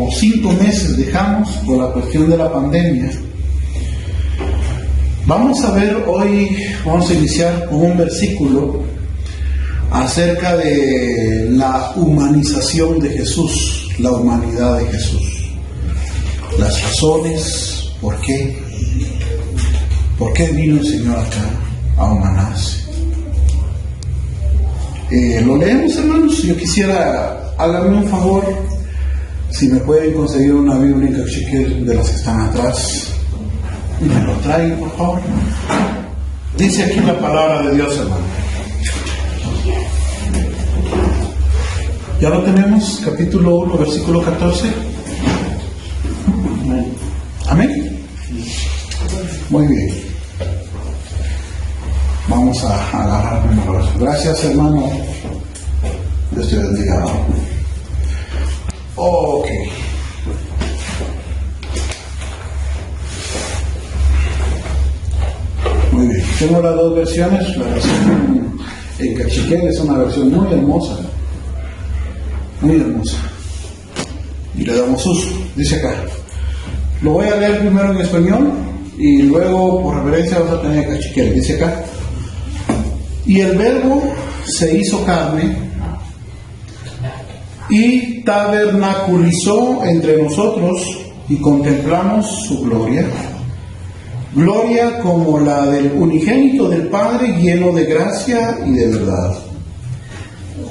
como 5 meses dejamos por la cuestión de la pandemia. Vamos a ver hoy, vamos a iniciar con un versículo acerca de la humanización de Jesús, la humanidad de Jesús. Las razones, ¿por qué? ¿Por qué vino el Señor acá a humanarse? Lo leemos, hermanos. Yo quisiera, háganme un favor, si me pueden conseguir una Biblia en cachiquel de las que están atrás, y me lo traen, por favor. Dice aquí la palabra de Dios, hermano. ¿Ya lo tenemos? Capítulo 1, versículo 14. Amén. Muy bien. Vamos a agarrar una oración. Gracias, hermano. Dios te bendiga. Ok. Muy bien. Tengo las dos versiones. La versión en cachiquel es una versión muy hermosa. Muy hermosa. Y le damos uso. Dice acá. Lo voy a leer primero en español y luego, por reverencia, vamos a tener cachiquel. Dice acá. Y el Verbo se hizo carne y tabernaculizó entre nosotros y contemplamos su gloria. Gloria como la del unigénito del Padre, lleno de gracia y de verdad.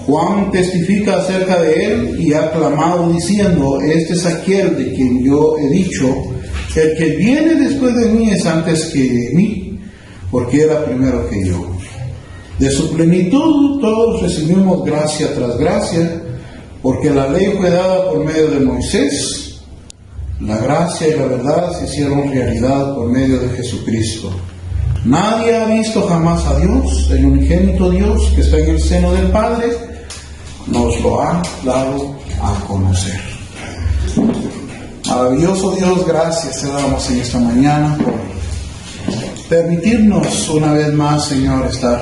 Juan testifica acerca de él y ha clamado diciendo: este es aquel de quien yo he dicho, el que viene después de mí es antes que mí, porque era primero que yo. De su plenitud todos recibimos gracia tras gracia, porque la ley fue dada por medio de Moisés, la gracia y la verdad se hicieron realidad por medio de Jesucristo. Nadie ha visto jamás a Dios, el unigénito Dios que está en el seno del Padre, nos lo ha dado a conocer. Maravilloso Dios, gracias te damos en esta mañana por permitirnos una vez más, Señor, estar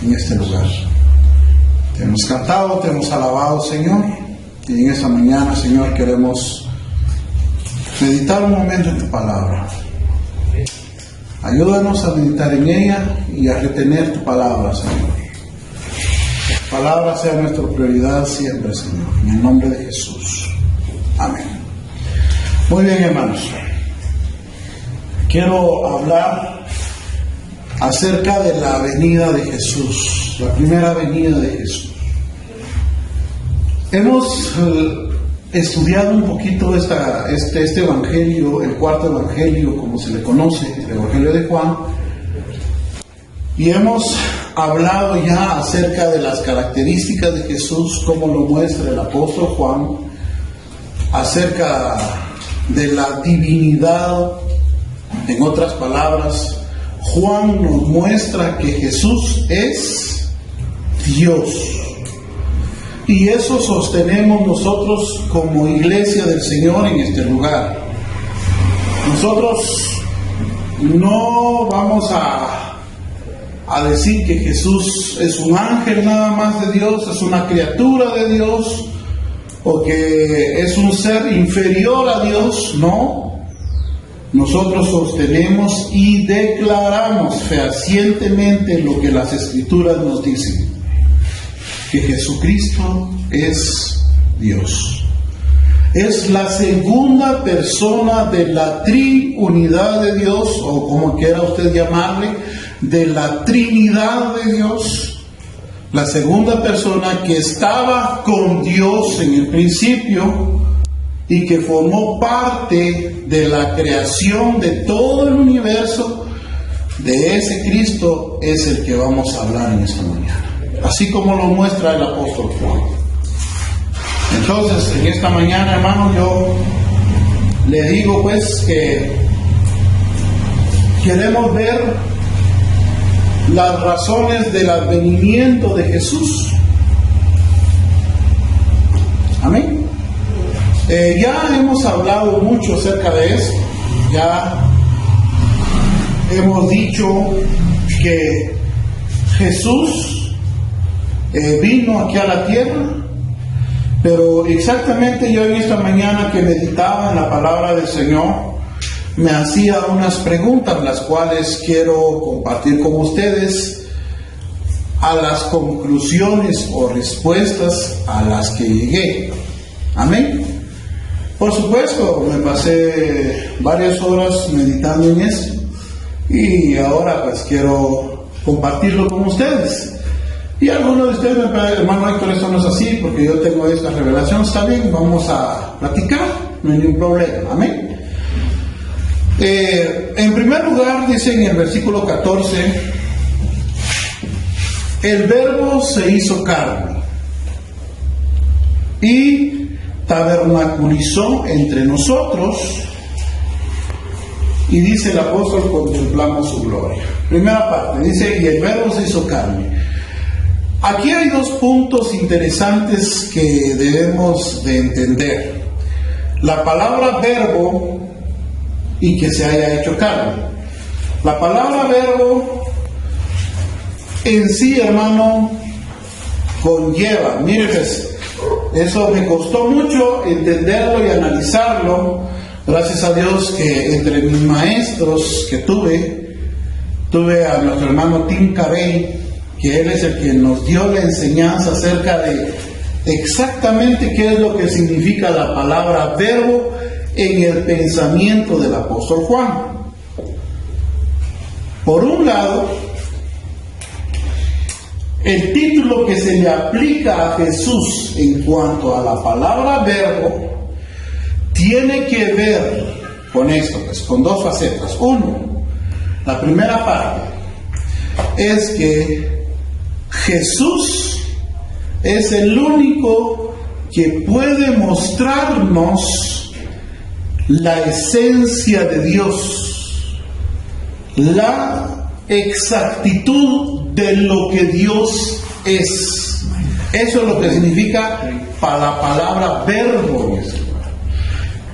en este lugar. Te hemos cantado, te hemos alabado, Señor, y en esta mañana, Señor, queremos meditar un momento en tu palabra. Ayúdanos a meditar en ella y a retener tu palabra, Señor. Que tu palabra sea nuestra prioridad siempre, Señor, en el nombre de Jesús. Amén. Muy bien, hermanos. Quiero hablar acerca de la venida de Jesús, la primera venida de Jesús. Hemos estudiado un poquito este evangelio, el cuarto evangelio, como se le conoce, el evangelio de Juan, y hemos hablado ya acerca de las características de Jesús, como lo muestra el apóstol Juan, acerca de la divinidad. En otras palabras, Juan nos muestra que Jesús es Dios. Y eso sostenemos nosotros como iglesia del Señor en este lugar. Nosotros no vamos a decir que Jesús es un ángel nada más de Dios, es una criatura de Dios, o que es un ser inferior a Dios. No. Nosotros sostenemos y declaramos fehacientemente lo que las Escrituras nos dicen: que Jesucristo es Dios. Es la segunda persona de la triunidad de Dios, o como quiera usted llamarle, de la Trinidad de Dios. La segunda persona que estaba con Dios en el principio y que formó parte de la creación de todo el universo. De ese Cristo es el que vamos a hablar en esta mañana, así como lo muestra el apóstol Juan. Entonces, en esta mañana, hermano, yo le digo pues que queremos ver las razones del advenimiento de Jesús. Amén. Ya hemos hablado mucho acerca de eso. Ya hemos dicho que Jesús vino aquí a la tierra Pero exactamente yo en esta mañana que meditaba en la palabra del Señor, me hacía unas preguntas, las cuales quiero compartir con ustedes, a las conclusiones o respuestas a las que llegué. Amén. Por supuesto, me pasé varias horas meditando en eso y ahora pues quiero compartirlo con ustedes. Y algunos de ustedes me dicen, hermano Héctor, esto no es así porque yo tengo esta revelación. Está bien, vamos a platicar, no hay ningún problema. Amén. En primer lugar, dice en el versículo 14, el Verbo se hizo carne y tabernaculizó entre nosotros, y dice el apóstol, contemplamos su gloria. Primera parte, dice, y el Verbo se hizo carne. Aquí hay dos puntos interesantes que debemos de entender. La palabra verbo y que se haya hecho carne. La palabra verbo en sí, hermano, conlleva, mírense, eso me costó mucho entenderlo y analizarlo. Gracias a Dios que entre mis maestros que tuve a nuestro hermano Tim Carey, que él es el que nos dio la enseñanza acerca de exactamente qué es lo que significa la palabra verbo en el pensamiento del apóstol Juan. Por un lado, el título que se le aplica a Jesús en cuanto a la palabra verbo tiene que ver con esto, pues, con dos facetas. Uno, la primera parte es que Jesús es el único que puede mostrarnos la esencia de Dios, la exactitud de lo que Dios es. Eso es lo que significa para la palabra verbo.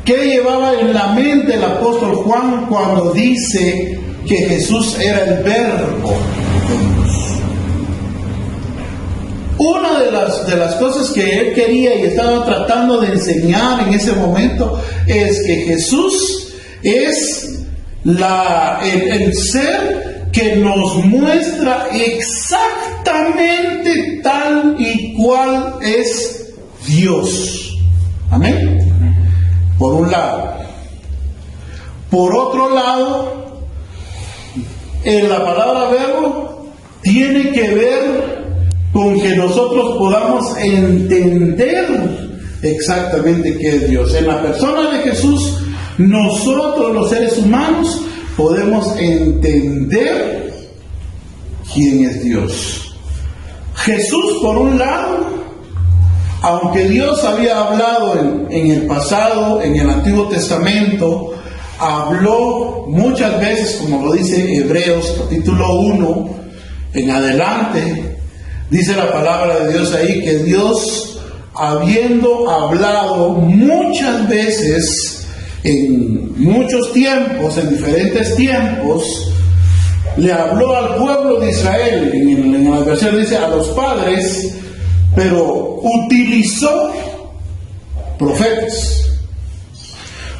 ¿Qué llevaba en la mente el apóstol Juan cuando dice que Jesús era el verbo de Dios? Una de las cosas que él quería y estaba tratando de enseñar en ese momento es que Jesús es el ser que nos muestra exactamente tal y cual es Dios. Amén. Por un lado. Por otro lado, en la palabra verbo tiene que ver con que nosotros podamos entender exactamente qué es Dios. En la persona de Jesús, nosotros los seres humanos podemos entender quién es Dios. Jesús, por un lado, aunque Dios había hablado en el pasado, en el Antiguo Testamento, habló muchas veces, como lo dice Hebreos capítulo 1 en adelante. Dice la palabra de Dios ahí que Dios, habiendo hablado muchas veces, en muchos tiempos, en diferentes tiempos, le habló al pueblo de Israel. En la versión dice a los padres, pero utilizó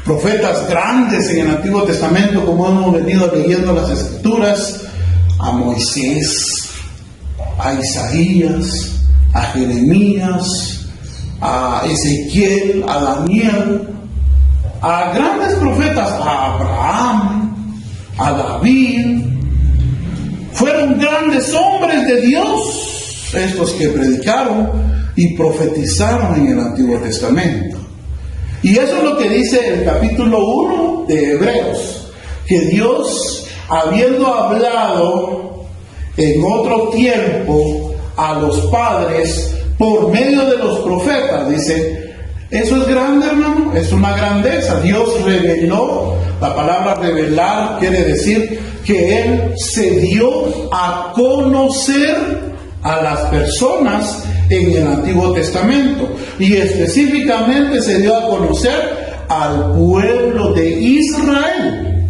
profetas grandes en el Antiguo Testamento, como hemos venido leyendo las Escrituras, a Moisés, a Isaías, a Jeremías, a Ezequiel, a Daniel, a grandes profetas, a Abraham, a David. Fueron grandes hombres de Dios estos que predicaron y profetizaron en el Antiguo Testamento. Y eso es lo que dice el capítulo 1 de Hebreos, que Dios, habiendo hablado en otro tiempo a los padres por medio de los profetas, dice, eso es grande, hermano, es una grandeza. Dios reveló, la palabra revelar quiere decir que Él se dio a conocer a las personas en el Antiguo Testamento, y específicamente se dio a conocer al pueblo de Israel.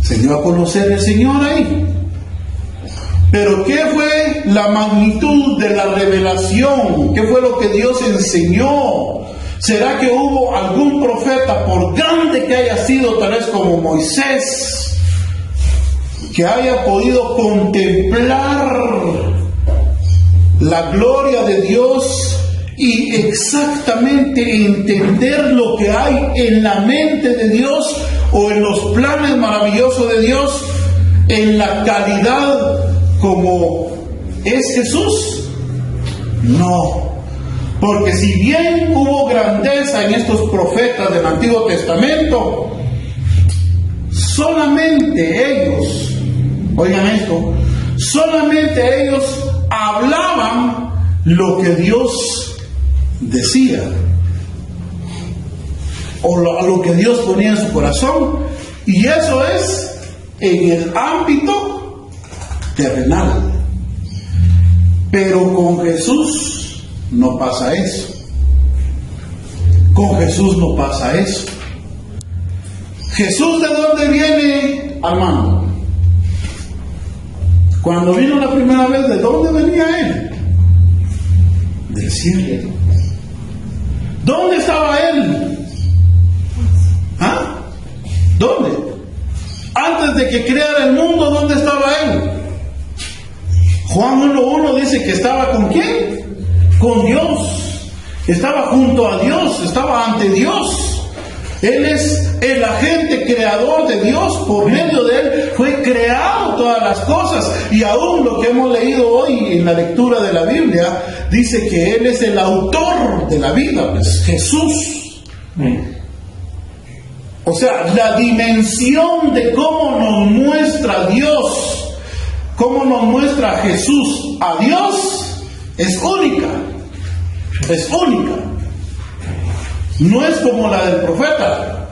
Se dio a conocer el Señor ahí. Pero ¿qué fue la magnitud de la revelación? ¿Qué fue lo que Dios enseñó? ¿Será que hubo algún profeta, por grande que haya sido, tal vez como Moisés, que haya podido contemplar la gloria de Dios y exactamente entender lo que hay en la mente de Dios o en los planes maravillosos de Dios en la calidad como es Jesús? No, porque si bien hubo grandeza en estos profetas del Antiguo Testamento, solamente ellos, oigan esto, solamente ellos hablaban lo que Dios decía, o lo que Dios ponía en su corazón, y eso es en el ámbito terrenal. Pero con Jesús no pasa eso. Con Jesús no pasa eso. ¿Jesús de dónde viene, Armando? Cuando vino la primera vez, ¿de dónde venía Él? Del cielo. ¿Dónde estaba Él? ¿Ah? ¿Dónde? Antes de que creara el mundo, ¿dónde estaba Él? Juan 1:1 dice que estaba ¿con quién? Con Dios. Estaba junto a Dios, estaba ante Dios. Él es el agente creador de Dios. Por medio de Él fue creado todas las cosas. Y aún lo que hemos leído hoy en la lectura de la Biblia, dice que Él es el autor de la vida, pues Jesús. O sea, la dimensión de cómo nos muestra Dios, cómo nos muestra Jesús a Dios, es única. Es única. No es como la del profeta,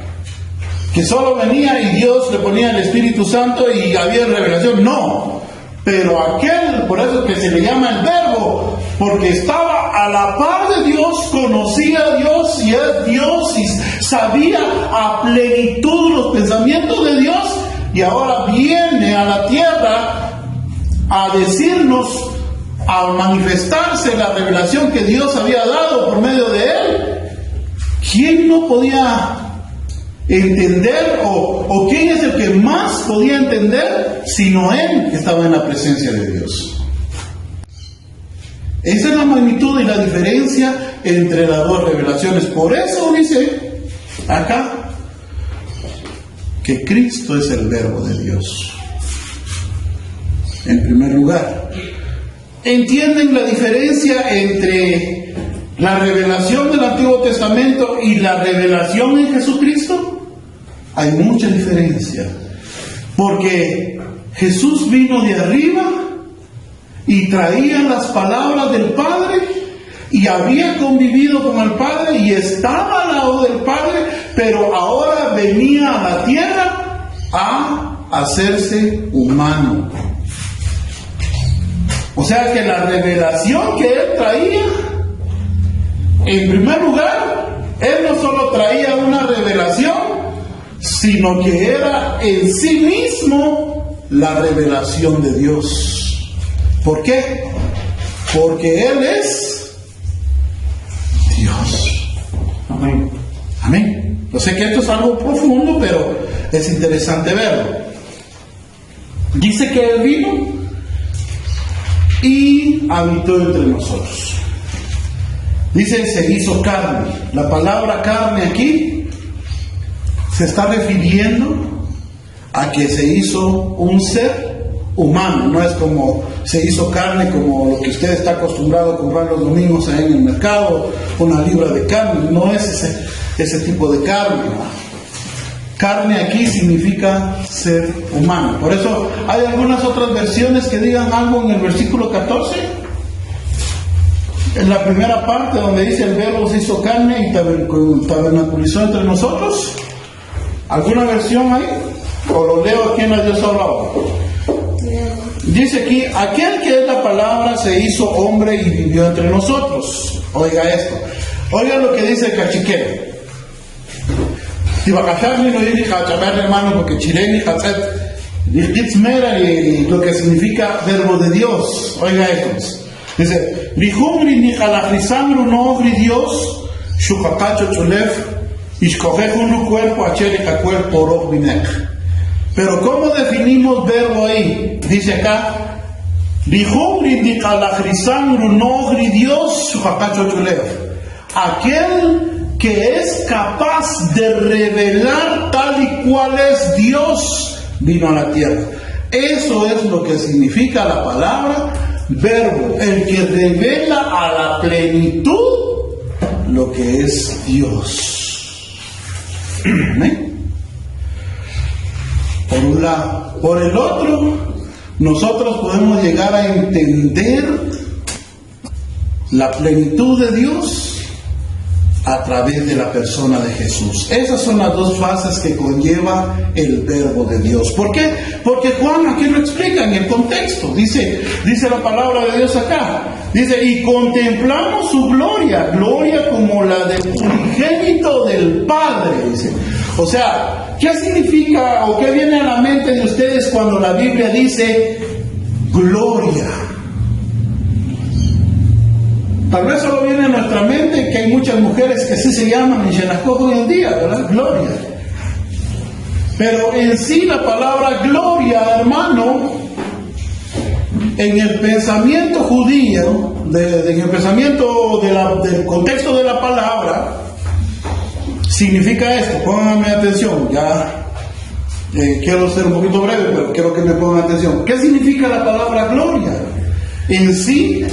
que solo venía y Dios le ponía el Espíritu Santo y había revelación. No, pero aquel, por eso que se le llama el Verbo, porque estaba a la par de Dios, conocía a Dios y es Dios y sabía a plenitud los pensamientos de Dios, y ahora viene a la tierra a decirnos, a manifestarse la revelación que Dios había dado por medio de Él. ¿Quién no podía entender o quién es el que más podía entender sino Él que estaba en la presencia de Dios? Esa es la magnitud y la diferencia entre las dos revelaciones. Por eso dice acá que Cristo es el Verbo de Dios. En primer lugar, ¿entienden la diferencia entre la revelación del Antiguo Testamento y la revelación en Jesucristo? Hay mucha diferencia, porque Jesús vino de arriba y traía las palabras del Padre y había convivido con el Padre y estaba al lado del Padre, pero ahora venía a la tierra a hacerse humano. O sea que la revelación que Él traía, en primer lugar, Él no solo traía una revelación, sino que era en sí mismo la revelación de Dios. ¿Por qué? Porque Él es Dios. Amén. Amén. Yo sé que esto es algo profundo, pero es interesante verlo. Dice que Él vino y habitó entre nosotros. Dice, se hizo carne. La palabra carne aquí se está refiriendo a que se hizo un ser humano. No es como se hizo carne como lo que usted está acostumbrado a comprar los domingos ahí en el mercado, una libra de carne. No es ese tipo de carne. Carne aquí significa ser humano. Por eso hay algunas otras versiones que digan algo en el versículo 14. En la primera parte donde dice el Verbo se hizo carne y tabernaculizó entre nosotros. ¿Alguna versión ahí? ¿O lo leo aquí en la Dios hablado? Dice aquí, aquel que es la palabra se hizo hombre y vivió entre nosotros. Oiga esto. Oiga lo que dice el cachiquero. Si va a casarme no dice hermano porque chireni hatzet y lo que significa verbo de Dios. Oiga esto. Dice, Rihumri ni jalafrisangru no ogri Dios, shukapacho chulef, ishkojejunu cuerpo acherica cuerpo robinek. Pero ¿cómo definimos verbo ahí? Dice acá, Rihumri ni jalafrisangru no ogri Dios, shukapacho chulef. Aquel que es capaz de revelar tal y cual es Dios, vino a la tierra. Eso es lo que significa la palabra verbo, el que revela a la plenitud lo que es Dios. ¿Amén? Por un lado. Por el otro, nosotros podemos llegar a entender la plenitud de Dios a través de la persona de Jesús. Esas son las dos fases que conlleva el verbo de Dios. ¿Por qué? Porque Juan aquí lo explica en el contexto. Dice la palabra de Dios acá. Dice, y contemplamos su gloria como la del unigénito del Padre. Dice. O sea, ¿qué significa o qué viene a la mente de ustedes cuando la Biblia dice gloria? Tal vez solo viene a nuestra mente que hay muchas mujeres que sí se llaman en Xenacoj hoy en día, ¿verdad? Gloria. Pero en sí la palabra gloria, hermano, en el pensamiento judío, en el pensamiento del contexto de la palabra, significa esto. Pónganme atención, ya quiero ser un poquito breve, pero quiero que me pongan atención. ¿Qué significa la palabra gloria? En sí,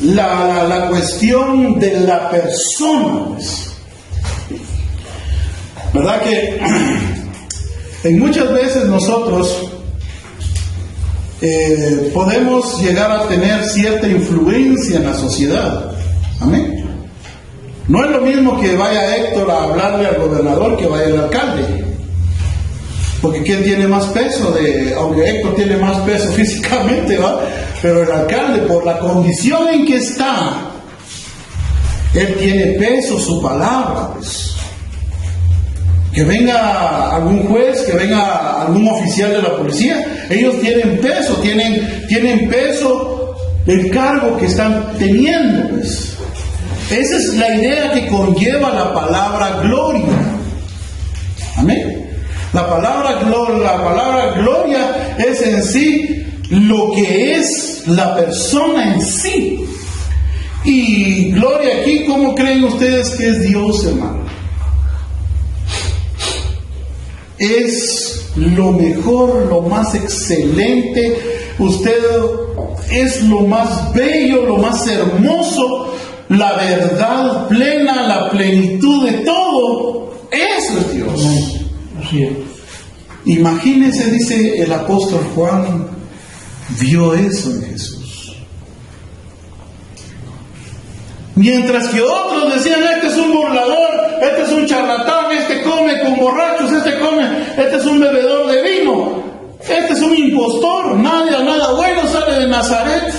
la cuestión de la persona, pues. ¿Verdad que en muchas veces nosotros podemos llegar a tener cierta influencia en la sociedad? Amén. No es lo mismo que vaya Héctor a hablarle al gobernador que vaya el alcalde. Porque ¿quién tiene más peso? Aunque Héctor tiene más peso físicamente, ¿va? Pero el alcalde, por la condición en que está, él tiene peso, su palabra, pues. Que venga algún juez, que venga algún oficial de la policía, ellos tienen peso, tienen peso el cargo que están teniendo, pues. Esa es la idea que conlleva la palabra gloria. Amén. La palabra gloria es en sí lo que es la persona en sí. Y gloria aquí, ¿cómo creen ustedes que es Dios, hermano? Es lo mejor, lo más excelente. Usted es lo más bello, lo más hermoso, la verdad plena, la plenitud de todo. Eso es Dios. Imagínense, dice el apóstol Juan, vio eso en Jesús. Mientras que otros decían, este es un burlador, este es un charlatán, este come con borrachos, este es un bebedor de vino, este es un impostor, nada bueno sale de Nazaret.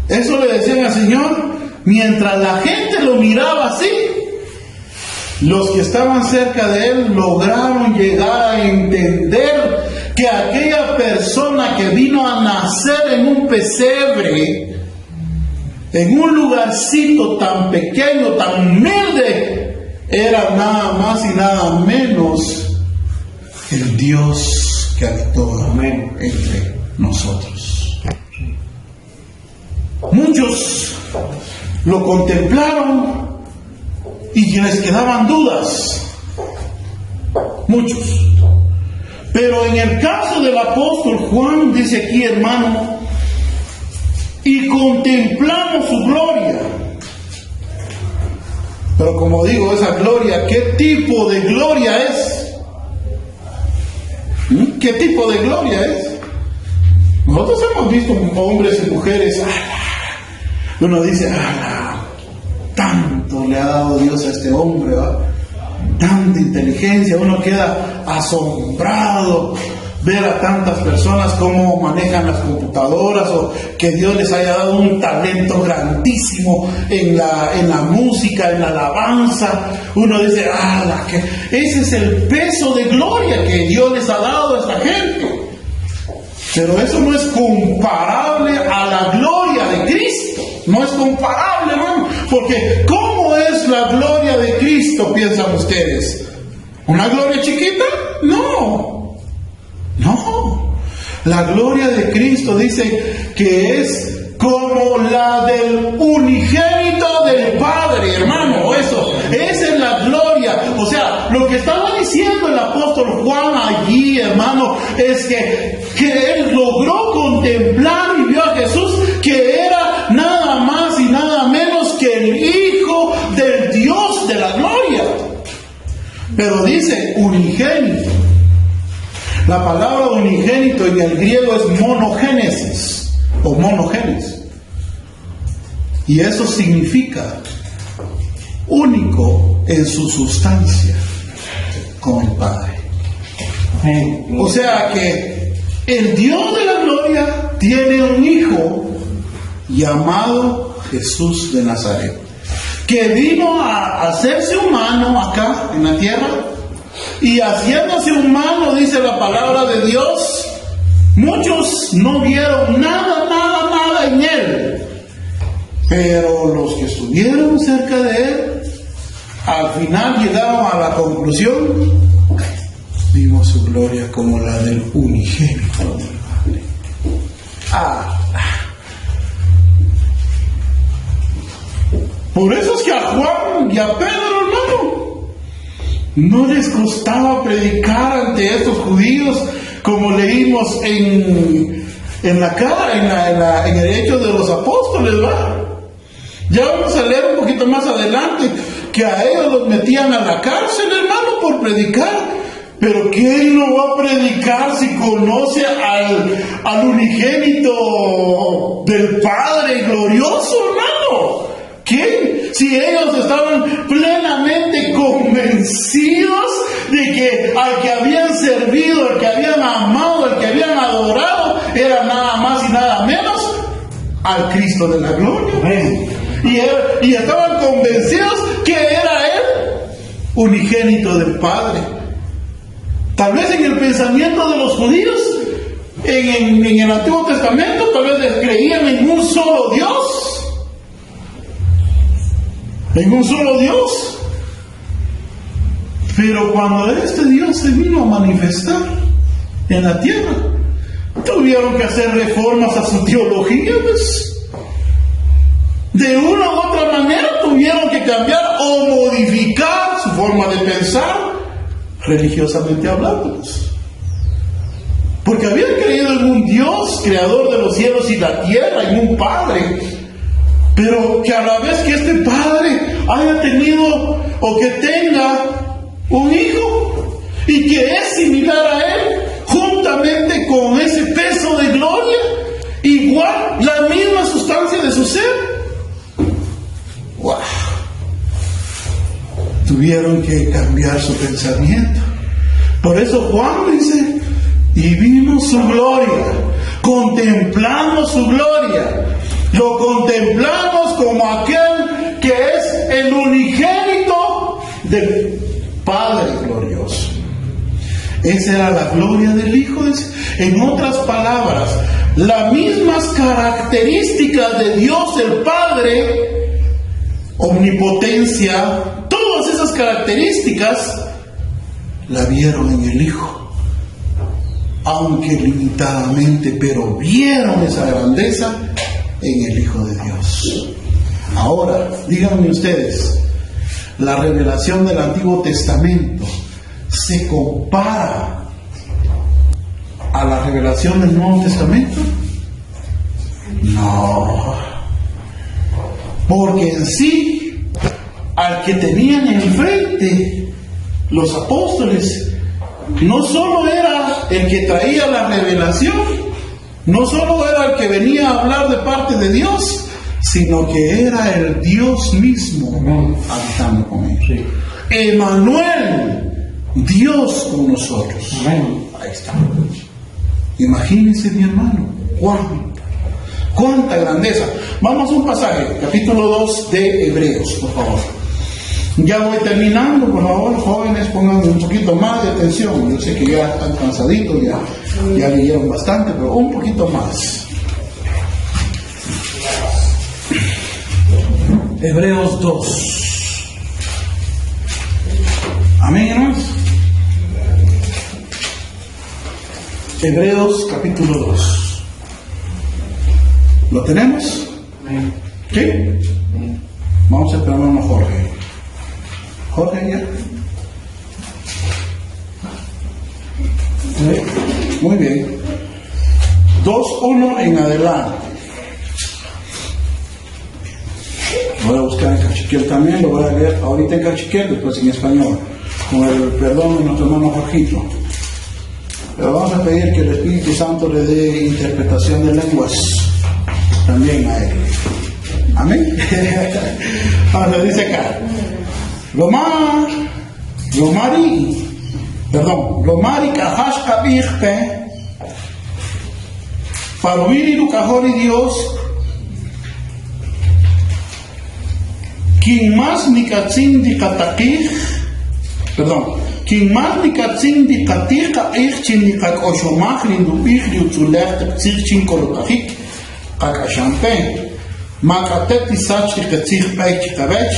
Eso le decían al Señor. Mientras la gente lo miraba así, los que estaban cerca de él lograron llegar a entender que aquella persona que vino a nacer en un pesebre, en un lugarcito tan pequeño, tan humilde, era nada más y nada menos el Dios que habitó entre nosotros. Muchos lo contemplaron y les quedaban dudas, muchos. Pero en el caso del apóstol Juan, dice aquí, hermano, y contemplamos su gloria. Pero como digo, esa gloria, ¿qué tipo de gloria es? ¿Qué tipo de gloria es? Nosotros hemos visto hombres y mujeres, uno dice, tanto le ha dado Dios a este hombre, ¿va? Tanta inteligencia, uno queda asombrado ver a tantas personas cómo manejan las computadoras, o que Dios les haya dado un talento grandísimo en la música, en la alabanza. Uno dice, que ese es el peso de gloria que Dios les ha dado a esta gente. Pero eso no es comparable a la gloria de Cristo. No es comparable, hermano. Porque ¿cómo es la gloria de Cristo, piensan ustedes? ¿Una gloria chiquita? No. La gloria de Cristo dice que es como la del unigénito del Padre, hermano. Esa es la gloria. O sea, lo que estaba diciendo el apóstol Juan allí, hermano, es que él logró contemplar y vio a Jesús, que era nada más y nada menos que el Hijo del Dios de la gloria. Pero dice unigénito. La palabra unigénito en el griego es monogénesis o monogénesis. Y eso significa único en su sustancia con el Padre. O sea que el Dios de la gloria tiene un hijo llamado Jesús de Nazaret, que vino a hacerse humano acá en la tierra, y haciéndose humano, dice la palabra de Dios, muchos no vieron nada en él, pero los que estuvieron cerca de él, al final llegaron a la conclusión: vimos su gloria como la del unigénito del Padre. Por eso es que a Juan y a Pedro, hermano, no les costaba predicar ante estos judíos, como leímos en el Hecho de los Apóstoles, ¿verdad? Ya vamos a leer un poquito más adelante que a ellos los metían a la cárcel, hermano, por predicar. Pero ¿quién no va a predicar si conoce al unigénito del Padre glorioso, hermano? ¿Quién? Si ellos estaban plenamente convencidos de que al que habían servido, al que habían amado, al que habían adorado, era nada más y nada menos al Cristo de la gloria. Y estaban convencidos que era Él, unigénito del Padre. Tal vez en el pensamiento de los judíos, en el Antiguo Testamento, tal vez creían en un solo Dios. En un solo Dios. Pero cuando este Dios se vino a manifestar en la tierra, tuvieron que hacer reformas a su teología, pues. De una u otra manera tuvieron que cambiar o modificar su forma de pensar, religiosamente hablando, pues. Porque habían creído en un Dios creador de los cielos y la tierra, en un Padre, pero que a la vez que este Padre haya tenido o que tenga un Hijo y que es similar a Él, juntamente con ese peso de gloria, igual, la misma sustancia de su ser. ¡Wow! Tuvieron que cambiar su pensamiento. Por eso Juan dice: y vimos su gloria, contemplamos su gloria. Lo contemplamos como aquel que es el unigénito del Padre glorioso. Esa era la gloria del Hijo. En otras palabras, las mismas características de Dios el Padre, omnipotencia, todas esas características la vieron en el Hijo, aunque limitadamente, pero vieron esa grandeza en el Hijo de Dios. Ahora, díganme ustedes, ¿la revelación del Antiguo Testamento se compara a la revelación del Nuevo Testamento? No, porque en sí, al que tenían enfrente los apóstoles, no solo era el que traía la revelación, no solo era el que venía a hablar de parte de Dios, sino que era el Dios mismo habitando con ellos. Sí. Emmanuel, Dios con nosotros. Amén. Ahí está. Imagínense, mi hermano, cuánta grandeza. Vamos a un pasaje, capítulo 2 de Hebreos, por favor. Ya voy terminando, por favor, jóvenes, pongan un poquito más de atención. Yo sé que ya están cansaditos, ya leyeron bastante, pero un poquito más. Hebreos 2. Amén, hermanos. Hebreos capítulo 2. ¿Lo tenemos? ¿Sí? Vamos a esperar a Jorge. Jorge, ya. ¿Sí? Muy bien. 2:1 en adelante. Voy a buscar en cachiquel también, lo voy a leer ahorita en cachiquel, después en español, con el perdón de nuestro hermano Jorgito. Pero vamos a pedir que el Espíritu Santo le dé interpretación de lenguas también a él. Amén. Ahora dice acá, lo mari kahash kabirte, parubiri lukahori Dios, quien más ni katzin di katakih, quien más ni katzin di katikh kaich chin ni kak oshomach lindupich liutzulech tektzich chin kolotachik kak ashampe makatet isach katzich peich kabech,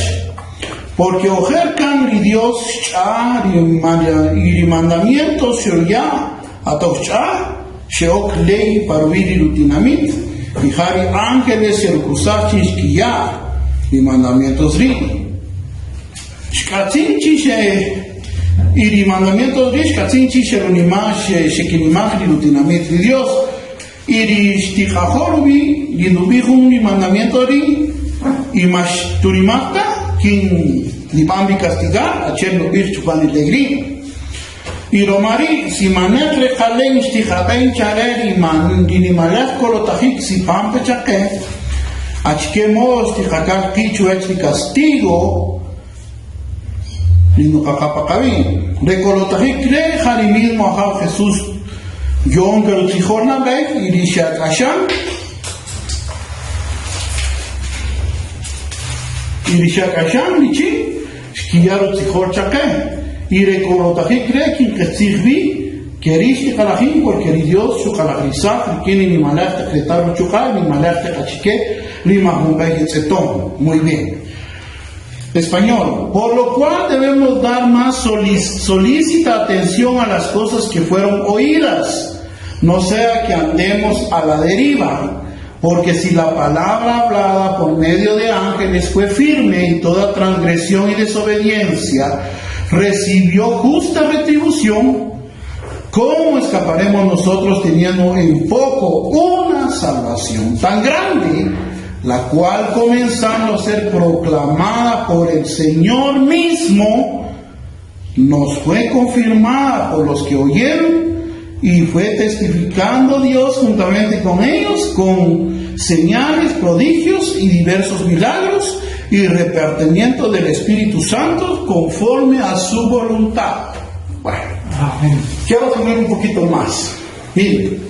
porque ojerkan li Dios cha y mandamientos ya atocha sheok ley parviri lutinamit y hari ángeles y rukusachis kiyah y mandamientos ri. Shkatzinchi y mandamientos ri, shkatzinchi sherunimash shekinimach lilutinamit li Dios. Y shtichahorbi lindubihum y mandamientos ri, y mash turimata, quien libambi castigar, acher lubich chupan ilegri. Y romari, si manet rejalen shtichaten charer y man dinimalech kolotahik si pampe chaque. Achquemos tijacar quichu ex castigo lindo cacapacaví recolotají cree jari mismo a Jesús John que lo tijorna ve y dice acashan dichi esquiaro tijor chaque y recolotají cree quien que sirvi queriste calajín porque Dios su calajizá quien ni malarte decretar chucar ni malarte cachique. Muy bien. Español. Por lo cual debemos dar más solícita atención a las cosas que fueron oídas, no sea que andemos a la deriva, porque si la palabra hablada por medio de ángeles fue firme y toda transgresión y desobediencia recibió justa retribución, ¿cómo escaparemos nosotros teniendo en poco una salvación tan grande, la cual comenzando a ser proclamada por el Señor mismo, nos fue confirmada por los que oyeron y fue testificando Dios juntamente con ellos con señales, prodigios y diversos milagros y repartimiento del Espíritu Santo conforme a su voluntad? Bueno, quiero tener un poquito más. Miren,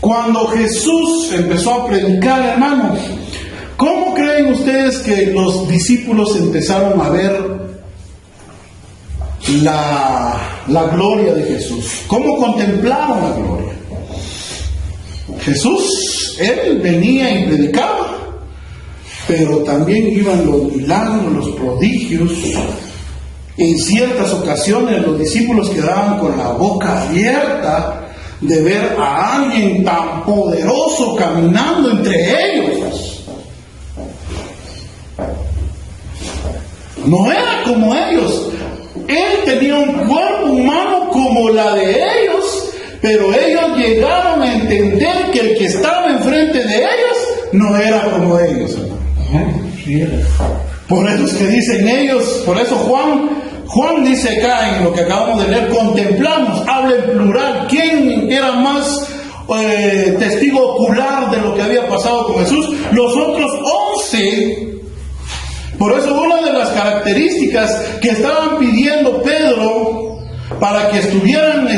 cuando Jesús empezó a predicar, hermanos, ¿cómo creen ustedes que los discípulos empezaron a ver la gloria de Jesús? ¿Cómo contemplaron la gloria? Jesús, Él venía y predicaba, pero también iban los milagros, los prodigios. En ciertas ocasiones los discípulos quedaban con la boca abierta de ver a alguien tan poderoso caminando entre ellos. No era como ellos. Él tenía un cuerpo humano como la de ellos, pero ellos llegaron a entender que el que estaba enfrente de ellos no era como ellos. Por eso es que dicen ellos, por eso Juan dice acá en lo que acabamos de leer, contemplamos, habla en plural. ¿Quién era más testigo ocular de lo que había pasado con Jesús? Los otros 11. Por eso una de las características que estaban pidiendo Pedro para que estuvieran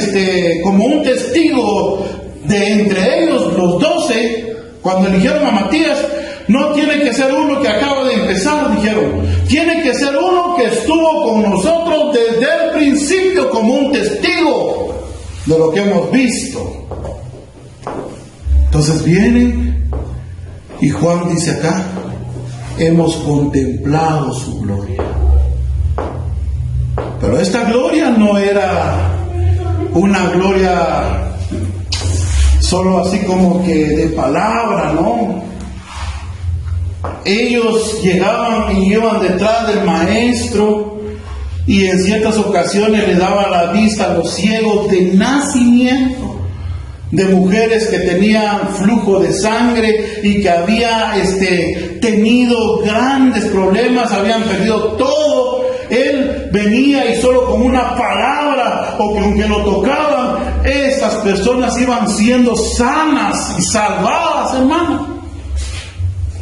como un testigo de entre ellos, los 12, cuando eligieron a Matías, no tiene que ser uno que acaba de empezar, dijeron. Tiene que ser uno que estuvo con nosotros desde el principio como un testigo de lo que hemos visto. Entonces viene y Juan dice acá, hemos contemplado su gloria. Pero esta gloria no era una gloria solo así como que de palabra, ¿no? Ellos llegaban y iban detrás del maestro y en ciertas ocasiones le daban la vista a los ciegos de nacimiento, de mujeres que tenían flujo de sangre y que había tenido grandes problemas, habían perdido todo. Él venía y solo con una palabra o con que lo tocaban, esas personas iban siendo sanas y salvadas, hermano.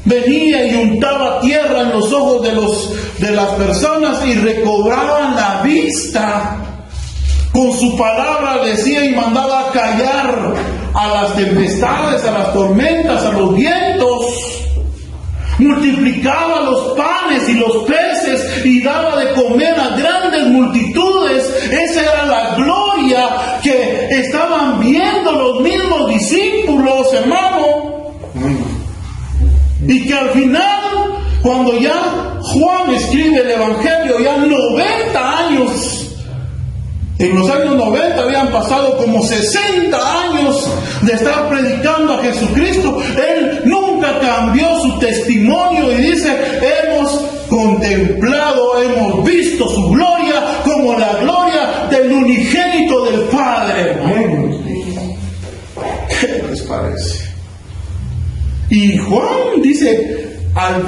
Venía y untaba tierra en los ojos de las personas y recobraban la vista. Con su palabra decía y mandaba callar a las tempestades, a las tormentas, a los vientos. Multiplicaba los panes y los peces y daba de comer a grandes multitudes. Esa era la gloria que estaban viendo los mismos discípulos, hermano. Y que al final, cuando ya Juan escribe el Evangelio, ya 90 años, en los años 90 habían pasado como 60 años de estar predicando a Jesucristo. Él nunca cambió su testimonio y dice, hemos contemplado, hemos visto su gloria como la gloria del unigénito del Padre. ¿Qué les parece? Y Juan dice, al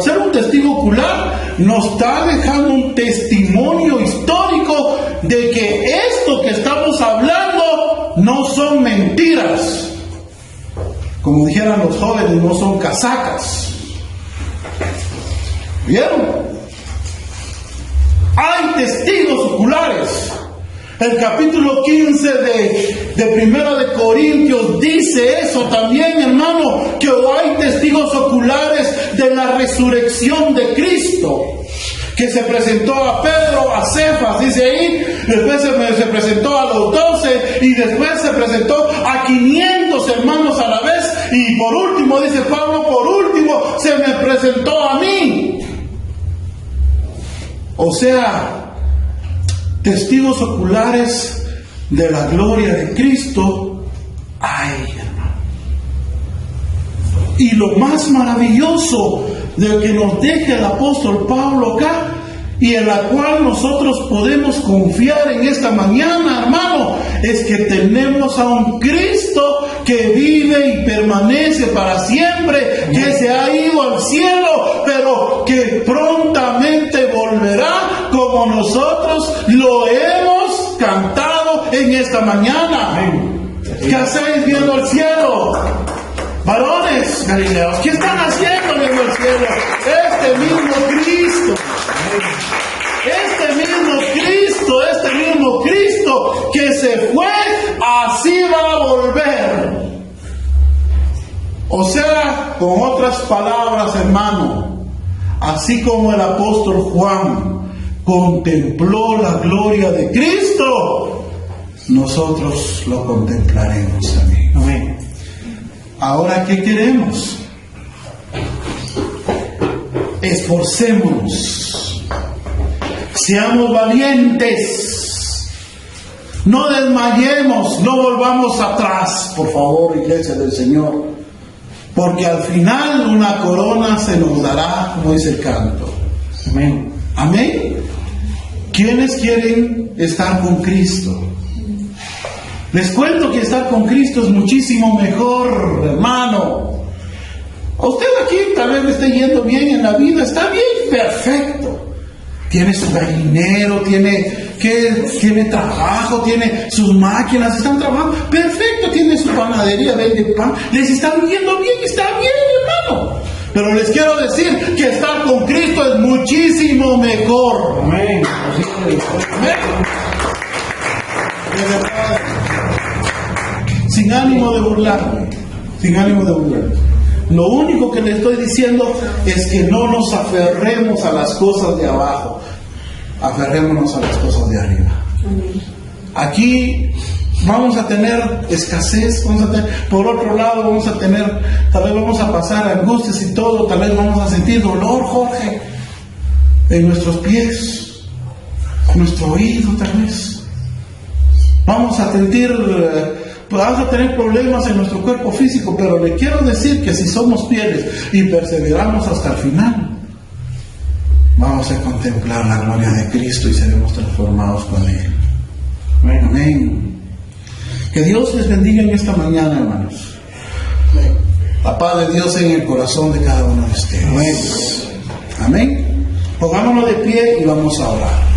ser un testigo ocular, nos está dejando un testimonio histórico de que esto que estamos hablando no son mentiras. Como dijeran los jóvenes, no son casacas. ¿Vieron? Hay testigos oculares. El capítulo 15 de Primera de Corintios dice eso también, hermano, que hay testigos oculares de la resurrección de Cristo, que se presentó a Pedro, a Cefas, dice ahí, después se presentó a los 12 y después se presentó a 500 hermanos a la vez y por último, dice Pablo, por último se me presentó a mí. O sea, testigos oculares de la gloria de Cristo hay, hermano. Y lo más maravilloso de que nos deja el apóstol Pablo acá, y en la cual nosotros podemos confiar en esta mañana, hermano, es que tenemos a un Cristo que vive y permanece para siempre, que se ha ido al cielo, pero que prontamente volverá, como nosotros lo hemos cantado en esta mañana. ¿Qué hacéis viendo el cielo? Varones galileos, ¿qué están haciendo viendo el cielo? Este mismo Cristo. Este mismo Cristo que se fue, así va a volver. O sea, con otras palabras, hermano, así como el apóstol Juan contempló la gloria de Cristo, nosotros lo contemplaremos también. Amén. Ahora, ¿qué queremos? Esforcémonos, seamos valientes, no desmayemos, no volvamos atrás, por favor, iglesia del Señor, porque al final una corona se nos dará, como dice el canto. Amén. Amén. ¿Quiénes quieren estar con Cristo? Les cuento que estar con Cristo es muchísimo mejor, hermano. A usted aquí tal vez le esté yendo bien en la vida, está bien, perfecto. Tiene su gallinero, tiene trabajo, tiene sus máquinas, están trabajando, perfecto, tiene su panadería, vende pan, les está yendo bien, está bien, hermano. Pero les quiero decir que estar con Cristo es muchísimo mejor. Amén. Amén. sin ánimo de burlarme, sin ánimo de burlarme. Lo único que le estoy diciendo es que no nos aferremos a las cosas de abajo, aferrémonos a las cosas de arriba. Aquí vamos a tener escasez, por otro lado vamos a tener, tal vez vamos a pasar angustias y todo, tal vez vamos a sentir dolor, Jorge, en nuestros pies, en nuestro oído tal vez. Vamos a tener problemas en nuestro cuerpo físico, pero le quiero decir que si somos fieles y perseveramos hasta el final, vamos a contemplar la gloria de Cristo y seremos transformados con Él. Amén, amén. Que Dios les bendiga en esta mañana, hermanos. La paz de Dios en el corazón de cada uno de ustedes. Amén. Pongámonos de pie y vamos a orar.